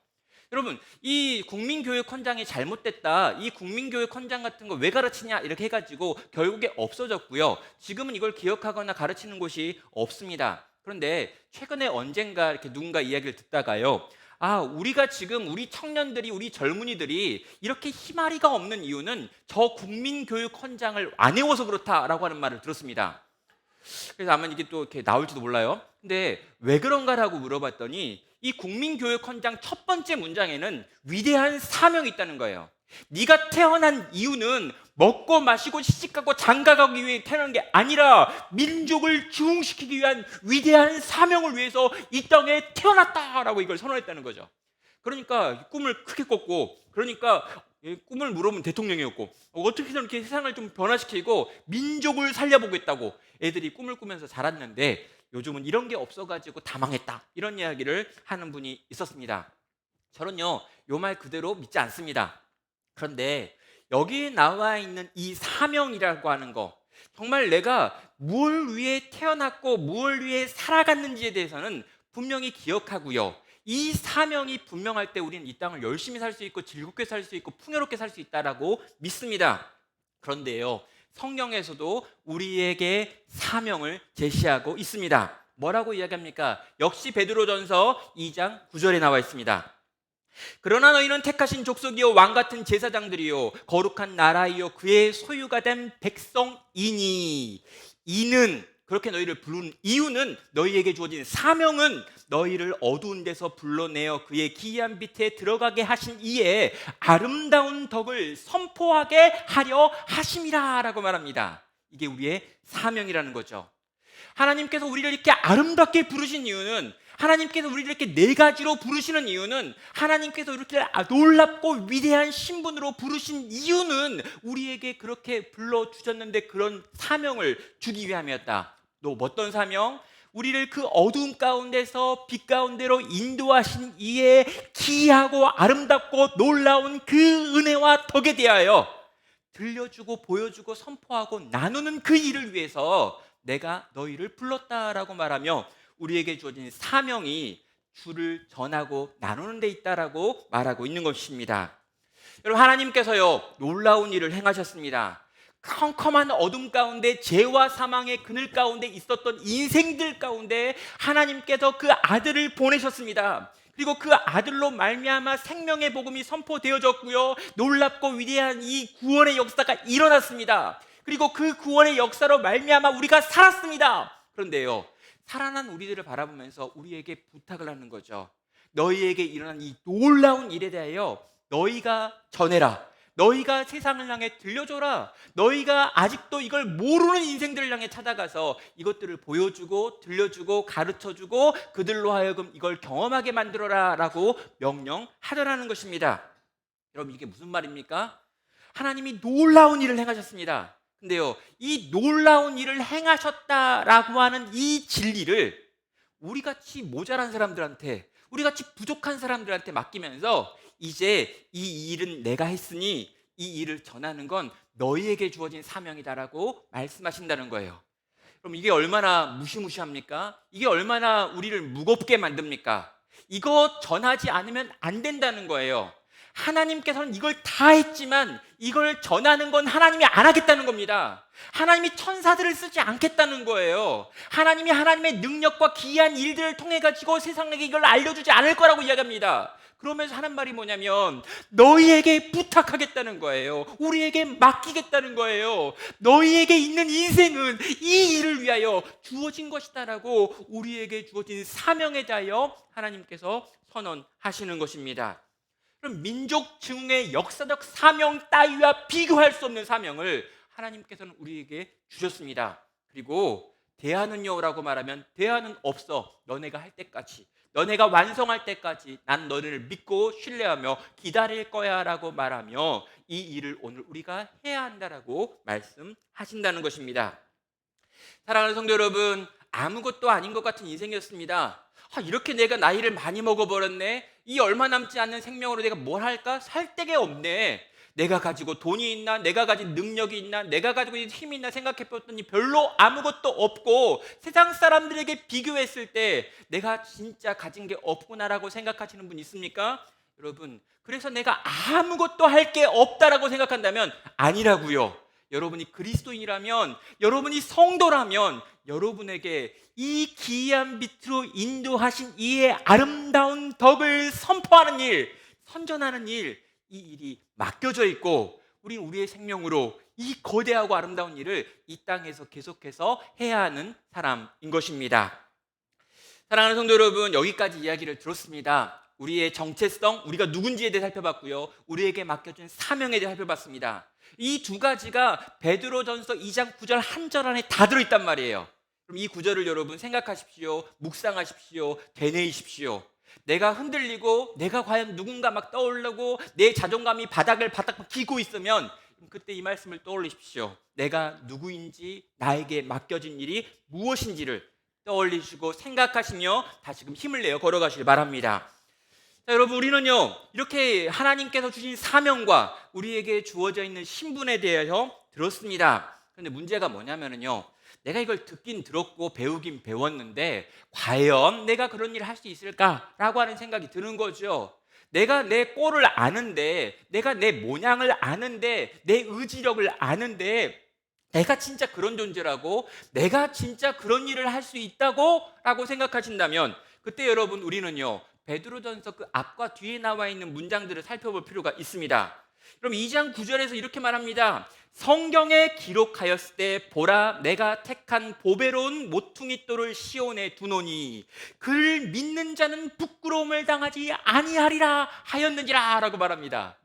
여러분, 이 국민교육헌장이 잘못됐다, 이 국민교육헌장 같은 거 왜 가르치냐 이렇게 해가지고 결국에 없어졌고요, 지금은 이걸 기억하거나 가르치는 곳이 없습니다. 그런데 최근에 언젠가 이렇게 누군가 이야기를 듣다가요, 우리가 지금 우리 청년들이, 우리 젊은이들이 이렇게 희마리가 없는 이유는 저 국민교육헌장을 안 외워서 그렇다라고 하는 말을 들었습니다. 그래서 아마 이게 또 이렇게 나올지도 몰라요. 근데 왜 그런가라고 물어봤더니 이 국민교육헌장 첫 번째 문장에는 위대한 사명이 있다는 거예요. 네가 태어난 이유는 먹고 마시고 시집가고 장가가기 위해 태어난 게 아니라 민족을 중흥시키기 위한 위대한 사명을 위해서 이 땅에 태어났다라고 이걸 선언했다는 거죠. 그러니까 꿈을 크게 꿨고, 그러니까 꿈을 물어보면 대통령이었고, 어떻게든 이렇게 세상을 좀 변화시키고 민족을 살려보겠다고 애들이 꿈을 꾸면서 자랐는데 요즘은 이런 게 없어가지고 다 망했다, 이런 이야기를 하는 분이 있었습니다. 저는요, 요 말 그대로 믿지 않습니다. 그런데 여기에 나와 있는 이 사명이라고 하는 거, 정말 내가 무엇을 위해 태어났고 무엇을 위해 살아갔는지에 대해서는 분명히 기억하고요, 이 사명이 분명할 때 우리는 이 땅을 열심히 살 수 있고 즐겁게 살 수 있고 풍요롭게 살 수 있다라고 믿습니다. 그런데요, 성경에서도 우리에게 사명을 제시하고 있습니다. 뭐라고 이야기합니까? 역시 베드로전서 2장 9절에 나와 있습니다. 그러나 너희는 택하신 족속이요 왕같은 제사장들이요 거룩한 나라이요 그의 소유가 된 백성이니, 이는, 그렇게 너희를 부르는 이유는, 너희에게 주어진 사명은 너희를 어두운 데서 불러내어 그의 기이한 빛에 들어가게 하신 이에 아름다운 덕을 선포하게 하려 하심이라 라고 말합니다. 이게 우리의 사명이라는 거죠. 하나님께서 우리를 이렇게 아름답게 부르신 이유는, 하나님께서 우리를 이렇게 네 가지로 부르시는 이유는, 하나님께서 이렇게 놀랍고 위대한 신분으로 부르신 이유는 우리에게 그렇게 불러주셨는데 그런 사명을 주기 위함이었다. 또 어떤 사명? 우리를 그 어두움 가운데서 빛 가운데로 인도하신 이의 기이하고 아름답고 놀라운 그 은혜와 덕에 대하여 들려주고 보여주고 선포하고 나누는 그 일을 위해서 내가 너희를 불렀다라고 말하며 우리에게 주어진 사명이 주를 전하고 나누는 데 있다라고 말하고 있는 것입니다. 여러분, 하나님께서요 놀라운 일을 행하셨습니다. 컴컴한 어둠 가운데 죄와 사망의 그늘 가운데 있었던 인생들 가운데 하나님께서 그 아들을 보내셨습니다. 그리고 그 아들로 말미암아 생명의 복음이 선포되어졌고요, 놀랍고 위대한 이 구원의 역사가 일어났습니다. 그리고 그 구원의 역사로 말미암아 우리가 살았습니다. 그런데요, 살아난 우리들을 바라보면서 우리에게 부탁을 하는 거죠. 너희에게 일어난 이 놀라운 일에 대하여 너희가 전해라. 너희가 세상을 향해 들려줘라. 너희가 아직도 이걸 모르는 인생들을 향해 찾아가서 이것들을 보여주고 들려주고 가르쳐주고 그들로 하여금 이걸 경험하게 만들어라 라고 명령하더라는 것입니다. 여러분, 이게 무슨 말입니까? 하나님이 놀라운 일을 행하셨습니다. 근데요, 이 놀라운 일을 행하셨다라고 하는 이 진리를 우리같이 모자란 사람들한테, 우리같이 부족한 사람들한테 맡기면서 이제 이 일은 내가 했으니 이 일을 전하는 건 너희에게 주어진 사명이다라고 말씀하신다는 거예요. 그럼 이게 얼마나 무시무시합니까? 이게 얼마나 우리를 무겁게 만듭니까? 이거 전하지 않으면 안 된다는 거예요. 하나님께서는 이걸 다 했지만 이걸 전하는 건 하나님이 안 하겠다는 겁니다. 하나님이 천사들을 쓰지 않겠다는 거예요. 하나님이 하나님의 능력과 기이한 일들을 통해 가지고 세상에게 이걸 알려주지 않을 거라고 이야기합니다. 그러면서 하는 말이 뭐냐면 너희에게 부탁하겠다는 거예요. 우리에게 맡기겠다는 거예요. 너희에게 있는 인생은 이 일을 위하여 주어진 것이다라고 우리에게 주어진 사명에 대하여 하나님께서 선언하시는 것입니다. 그럼 민족 증후의 역사적 사명 따위와 비교할 수 없는 사명을 하나님께서는 우리에게 주셨습니다. 그리고 대하는요라고 말하면 대하는 없어. 너네가 할 때까지, 너네가 완성할 때까지 난 너네를 믿고 신뢰하며 기다릴 거야 라고 말하며 이 일을 오늘 우리가 해야 한다라고 말씀하신다는 것입니다. 사랑하는 성도 여러분, 아무것도 아닌 것 같은 인생이었습니다. 이렇게 내가 나이를 많이 먹어버렸네. 이 얼마 남지 않는 생명으로 내가 뭘 할까? 살 데가 없네. 내가 가지고 돈이 있나? 내가 가진 능력이 있나? 내가 가지고 있는 힘이 있나? 생각해봤더니 별로 아무것도 없고 세상 사람들에게 비교했을 때 내가 진짜 가진 게 없구나라고 생각하시는 분 있습니까? 여러분, 그래서 내가 아무것도 할 게 없다라고 생각한다면 아니라고요. 여러분이 그리스도인이라면, 여러분이 성도라면 여러분에게 이 기이한 빛으로 인도하신 이의 아름다운 덕을 선포하는 일, 선전하는 일, 이 일이 맡겨져 있고 우리의 생명으로 이 거대하고 아름다운 일을 이 땅에서 계속해서 해야 하는 사람인 것입니다. 사랑하는 성도 여러분, 여기까지 이야기를 들었습니다. 우리의 정체성, 우리가 누군지에 대해 살펴봤고요, 우리에게 맡겨진 사명에 대해 살펴봤습니다. 이 두 가지가 베드로전서 2장 9절 한 절 안에 다 들어있단 말이에요. 그럼 이 구절을 여러분 생각하십시오. 묵상하십시오. 되뇌이십시오. 내가 흔들리고 내가 과연 누군가 막 떠오르고 내 자존감이 바닥을 바닥 기고 있으면 그때 이 말씀을 떠올리십시오. 내가 누구인지, 나에게 맡겨진 일이 무엇인지를 떠올리시고 생각하시며 다시금 힘을 내어 걸어가시길 바랍니다. 자, 여러분, 우리는요 이렇게 하나님께서 주신 사명과 우리에게 주어져 있는 신분에 대하여 들었습니다. 그런데 문제가 뭐냐면요, 내가 이걸 듣긴 들었고 배우긴 배웠는데 과연 내가 그런 일을 할 수 있을까라고 하는 생각이 드는 거죠. 내가 내 꼴을 아는데, 내가 내 모양을 아는데, 내 의지력을 아는데 내가 진짜 그런 존재라고, 내가 진짜 그런 일을 할 수 있다고 라고 생각하신다면 그때 여러분, 우리는요 베드로전서 그 앞과 뒤에 나와 있는 문장들을 살펴볼 필요가 있습니다. 그럼 2장 9절에서 이렇게 말합니다. 성경에 기록하였을 때 보라 내가 택한 보배로운 모퉁이돌을 시온에 두노니 그를 믿는 자는 부끄러움을 당하지 아니하리라 하였느니라 라고 말합니다.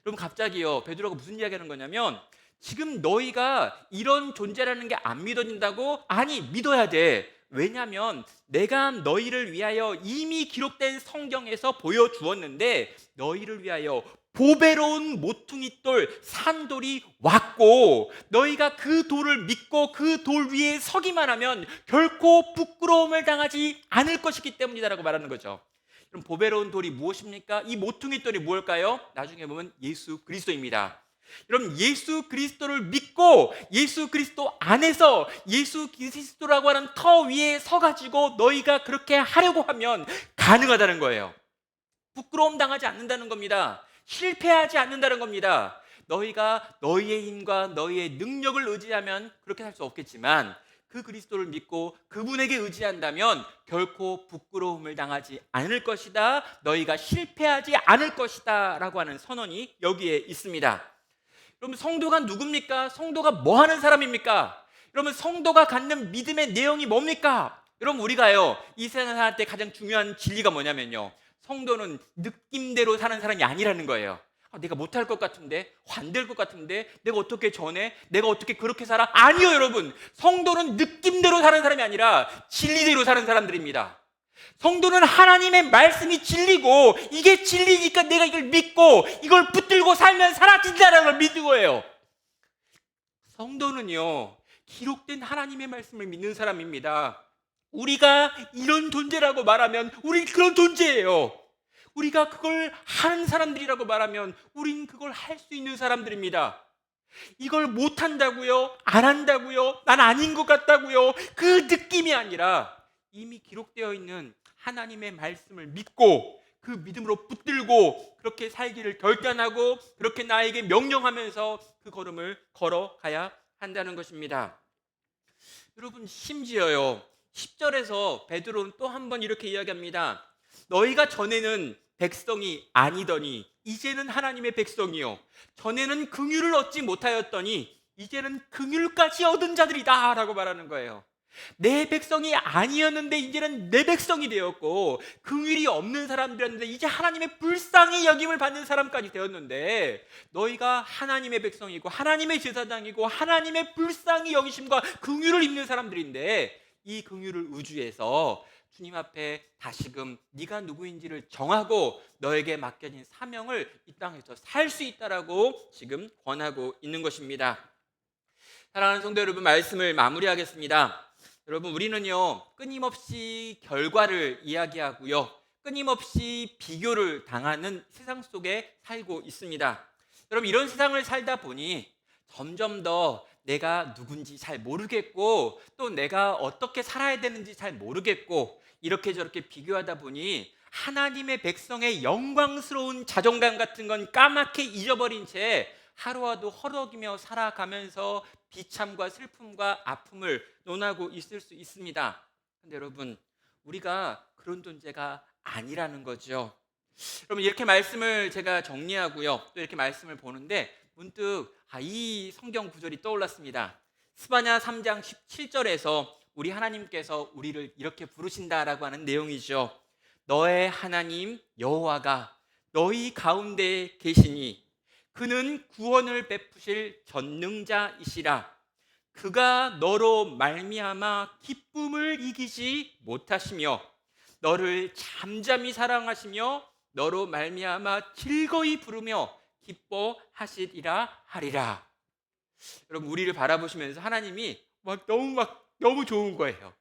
그럼 갑자기요 베드로가 무슨 이야기하는 거냐면 지금 너희가 이런 존재라는 게 안 믿어진다고? 아니 믿어야 돼. 왜냐하면 내가 너희를 위하여 이미 기록된 성경에서 보여주었는데 너희를 위하여 보배로운 모퉁이돌 산돌이 왔고 너희가 그 돌을 믿고 그 돌 위에 서기만 하면 결코 부끄러움을 당하지 않을 것이기 때문이다라고 말하는 거죠. 그럼 보배로운 돌이 무엇입니까? 이 모퉁이돌이 무엇일까요? 나중에 보면 예수 그리스도입니다. 여러분 예수 그리스도를 믿고 예수 그리스도 안에서 예수 그리스도라고 하는 터 위에 서가지고 너희가 그렇게 하려고 하면 가능하다는 거예요. 부끄러움 당하지 않는다는 겁니다. 실패하지 않는다는 겁니다. 너희가 너희의 힘과 너희의 능력을 의지하면 그렇게 할 수 없겠지만 그 그리스도를 믿고 그분에게 의지한다면 결코 부끄러움을 당하지 않을 것이다. 너희가 실패하지 않을 것이다 라고 하는 선언이 여기에 있습니다. 여러분 성도가 누굽니까? 성도가 뭐 하는 사람입니까? 여러분 성도가 갖는 믿음의 내용이 뭡니까? 여러분 우리가요 이 세상 살 때 가장 중요한 진리가 뭐냐면요 성도는 느낌대로 사는 사람이 아니라는 거예요. 내가 못할 것 같은데, 환될 것 같은데, 내가 어떻게 전해? 내가 어떻게 그렇게 살아? 아니요 여러분 성도는 느낌대로 사는 사람이 아니라 진리대로 사는 사람들입니다. 성도는 하나님의 말씀이 진리고 이게 진리니까 내가 이걸 믿고 이걸 붙들고 살면 사라진다는 걸 믿는 거예요. 성도는요 기록된 하나님의 말씀을 믿는 사람입니다. 우리가 이런 존재라고 말하면 우린 그런 존재예요. 우리가 그걸 하는 사람들이라고 말하면 우린 그걸 할 수 있는 사람들입니다. 이걸 못한다고요? 안 한다고요? 난 아닌 것 같다고요? 그 느낌이 아니라 이미 기록되어 있는 하나님의 말씀을 믿고 그 믿음으로 붙들고 그렇게 살기를 결단하고 그렇게 나에게 명령하면서 그 걸음을 걸어가야 한다는 것입니다. 여러분 심지어요 10절에서 베드로는 또 한 번 이렇게 이야기합니다. 너희가 전에는 백성이 아니더니 이제는 하나님의 백성이요 전에는 긍휼을 얻지 못하였더니 이제는 긍휼까지 얻은 자들이다 라고 말하는 거예요. 내 백성이 아니었는데 이제는 내 백성이 되었고 긍휼이 없는 사람들이었는데 이제 하나님의 불쌍히 여김을 받는 사람까지 되었는데 너희가 하나님의 백성이고 하나님의 제사장이고 하나님의 불쌍히 여기심과 긍휼을 입는 사람들인데 이 긍휼을 의지해서 주님 앞에 다시금 네가 누구인지를 정하고 너에게 맡겨진 사명을 이 땅에서 살 수 있다라고 지금 권하고 있는 것입니다. 사랑하는 성도 여러분 말씀을 마무리하겠습니다. 여러분 우리는요 끊임없이 결과를 이야기하고요 끊임없이 비교를 당하는 세상 속에 살고 있습니다. 여러분 이런 세상을 살다 보니 점점 더 내가 누군지 잘 모르겠고 또 내가 어떻게 살아야 되는지 잘 모르겠고 이렇게 저렇게 비교하다 보니 하나님의 백성의 영광스러운 자존감 같은 건 까맣게 잊어버린 채 하루하루 허덕이며 살아가면서 비참과 슬픔과 아픔을 논하고 있을 수 있습니다. 그런데 여러분 우리가 그런 존재가 아니라는 거죠. 여러분 이렇게 말씀을 제가 정리하고요 또 이렇게 말씀을 보는데 문득 이 성경 구절이 떠올랐습니다. 스바냐 3장 17절에서 우리 하나님께서 우리를 이렇게 부르신다라고 하는 내용이죠. 너의 하나님 여호와가 너희 가운데 계시니 그는 구원을 베푸실 전능자이시라. 그가 너로 말미암아 기쁨을 이기지 못하시며 너를 잠잠히 사랑하시며 너로 말미암아 즐거이 부르며 기뻐하시리라 하리라. 여러분 우리를 바라보시면서 하나님이 너무 좋은 거예요.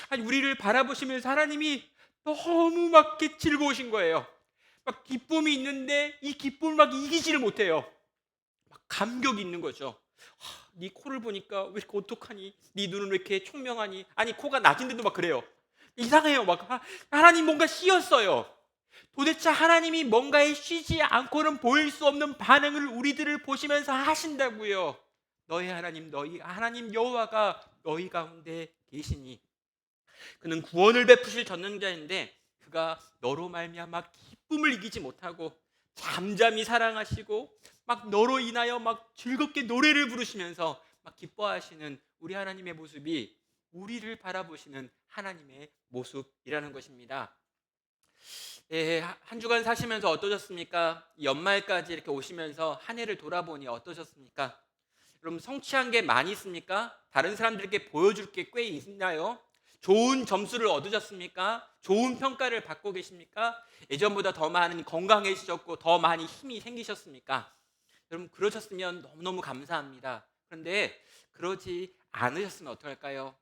아니 우리를 바라보시면서 하나님이 너무 막 즐거우신 거예요. 막 기쁨이 있는데 이 기쁨을 막 이기지를 못해요. 막 감격이 있는 거죠. 네 코를 보니까 왜 이렇게 어떡하니? 네 눈은 왜 이렇게 총명하니? 아니 코가 낮은데도 막 그래요. 이상해요. 막 하나님 뭔가 쉬었어요. 도대체 하나님이 뭔가에 쉬지 않고는 보일 수 없는 반응을 우리들을 보시면서 하신다고요. 너희 하나님 여호와가 너희 가운데 계시니 그는 구원을 베푸실 전능자인데 그가 너로 말미암아 기쁨을 이기지 못하고 잠잠히 사랑하시고 막 너로 인하여 막 즐겁게 노래를 부르시면서 막 기뻐하시는 우리 하나님의 모습이 우리를 바라보시는 하나님의 모습이라는 것입니다. 예, 한 주간 사시면서 어떠셨습니까? 연말까지 이렇게 오시면서 한 해를 돌아보니 어떠셨습니까? 여러분, 성취한 게 많이 있습니까? 다른 사람들에게 보여줄 게 꽤 있나요? 좋은 점수를 얻으셨습니까? 좋은 평가를 받고 계십니까? 예전보다 더 많은 건강해지셨고 더 많이 힘이 생기셨습니까? 여러분, 그러셨으면 너무너무 감사합니다. 그런데 그러지 않으셨으면 어떡할까요?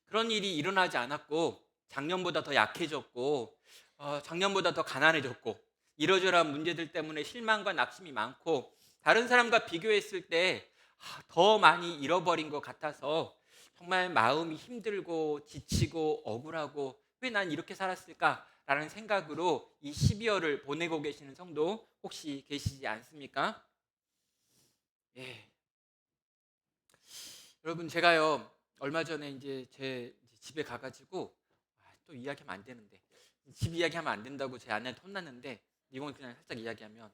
그런 일이 일어나지 않았고 작년보다 더 약해졌고 작년보다 더 가난해졌고 이러저러한 문제들 때문에 실망과 낙심이 많고 다른 사람과 비교했을 때 더 많이 잃어버린 것 같아서 정말 마음이 힘들고 지치고 억울하고 왜 난 이렇게 살았을까라는 생각으로 이 12월을 보내고 계시는 성도 혹시 계시지 않습니까? 예. 여러분, 제가요 얼마 전에 이제 제 집에 가가지고 또 이야기하면 안 되는데 집 이야기하면 안 된다고 제 아내한테 혼났는데 이건 그냥 살짝 이야기하면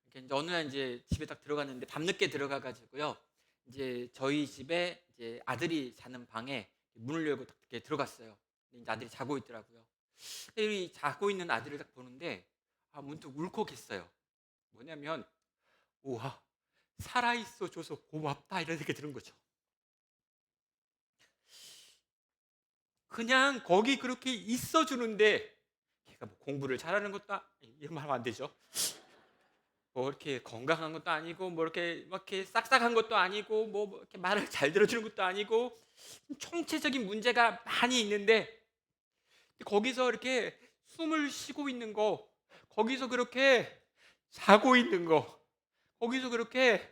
이제 어느 날 이제 집에 딱 들어갔는데 밤늦게 들어가가지고요 이제 저희 집에 이제 아들이 자는 방에 문을 열고 딱 이렇게 들어갔어요. 근데 이제 아들이 자고 있더라고요. 이 자고 있는 아들을 딱 보는데 문득 울컥했어요. 뭐냐면 우와, 살아있어 줘서 고맙다 이런 생각이 드는 거죠. 그냥 거기 그렇게 있어 주는데 걔가 뭐 공부를 잘하는 것도 이런 말 하면 안 되죠. 뭐 이렇게 건강한 것도 아니고 뭐 이렇게 막 이렇게 싹싹한 것도 아니고 뭐 이렇게 말을 잘 들어주는 것도 아니고 총체적인 문제가 많이 있는데 거기서 이렇게 숨을 쉬고 있는 거, 거기서 그렇게 자고 있는 거, 거기서 그렇게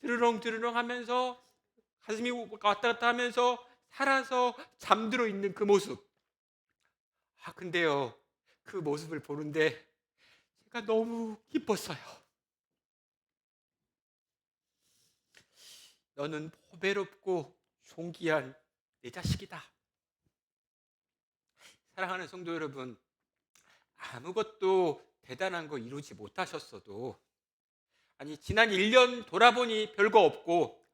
드르렁 드르렁 하면서 가슴이 왔다 갔다 하면서 살아서 잠들어 있는 그 모습. 근데요 그 모습을 보는데 제가 너무 기뻤어요. 너는 보배롭고 존귀한 내 자식이다. 사랑하는 성도 여러분, 아무것도 대단한 거 이루지 못하셨어도 지난 1년 돌아보니 별거 없고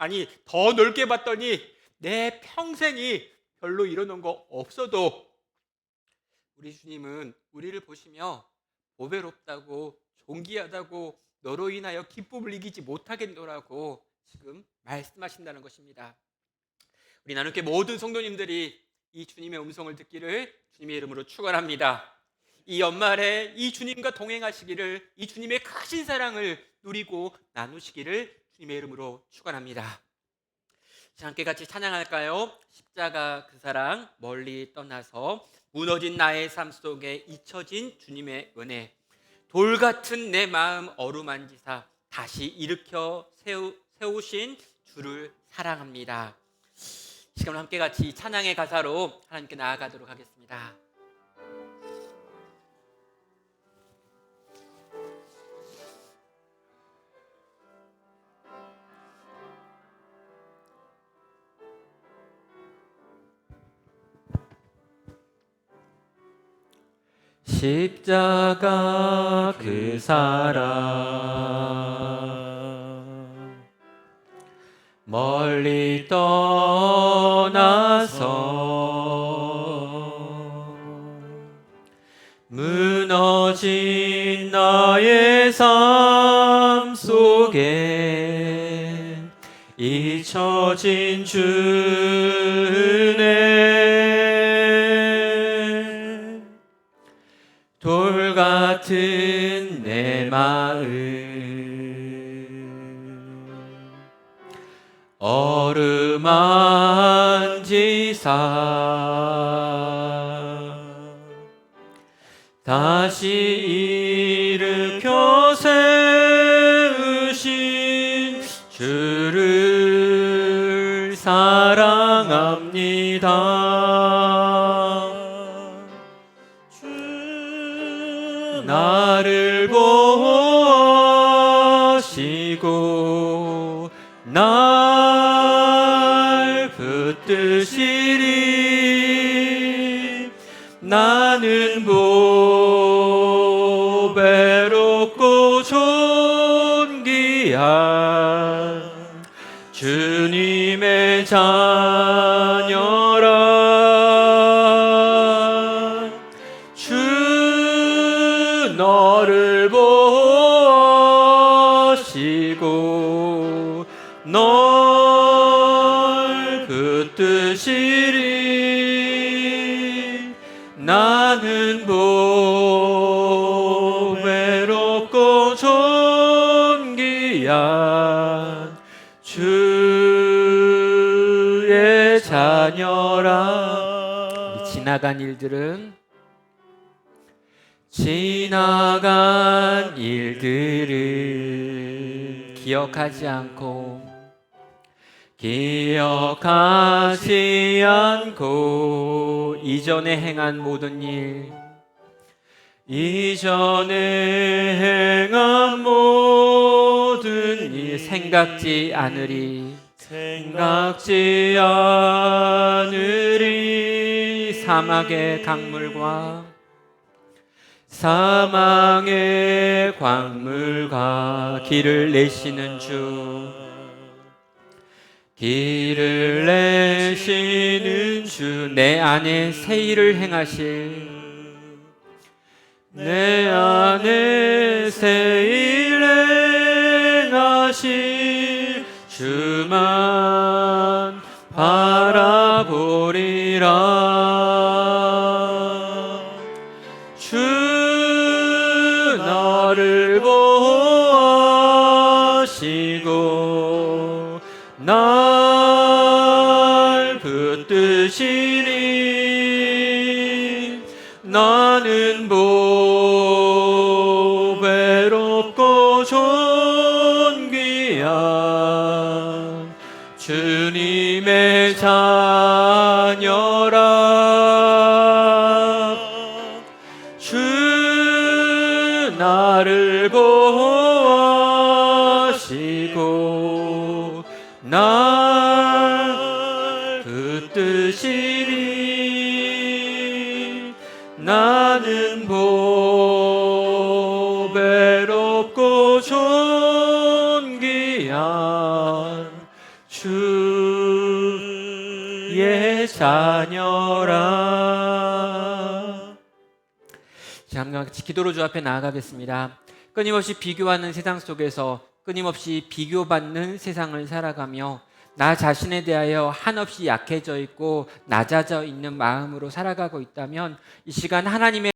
더 넓게 봤더니 내 평생이 별로 이뤄놓은 거 없어도 우리 주님은 우리를 보시며 보배롭다고 존귀하다고 너로 인하여 기쁨을 이기지 못하겠노라고 지금 말씀하신다는 것입니다. 우리 나누게 모든 성도님들이 이 주님의 음성을 듣기를 주님의 이름으로 축원합니다. 이 연말에 이 주님과 동행하시기를, 이 주님의 크신 사랑을 누리고 나누시기를 주님의 이름으로 축원합니다. 자, 함께 같이 찬양할까요? 십자가 그 사랑 멀리 떠나서 무너진 나의 삶 속에 잊혀진 주님의 은혜, 돌같은 내 마음 어루만지사 다시 일으켜 세우신 주를 사랑합니다. 지금 함께 같이 찬양의 가사로 하나님께 나아가도록 하겠습니다. 십자가 그 사랑 멀리 떠나서 무너진 나의 삶 속에 잊혀진 주네 돌같은 내 마음 어루만지사 다시 일으켜 세우신 주를 사랑합니다. 나를 보시고 날 붙드시리 나는 보배롭고 자녀라 주 너를 보시고 널 붙드시리 나는 보배롭고 존귀한 주의 자녀라. 우리 지나간 일들은 지나간 일들을 기억하지 않고 이전에 행한 모든 일 생각지 않으리 사막의 강물과 길을 내시는 주 내 안에 새 일을 행하실 주만 바라보리라. 주 너를 보시고 날 붙드시리 나는 보배롭고 존귀한 주님의 자녀라. 주 나를 보시고 날 붙드시리 나는 보배롭고 존귀한 주의 자녀라. 잠깐 같이 기도로 주 앞에 나아가겠습니다. 끊임없이 비교하는 세상 속에서 끊임없이 비교받는 세상을 살아가며 나 자신에 대하여 한없이 약해져 있고 낮아져 있는 마음으로 살아가고 있다면 이 시간 하나님의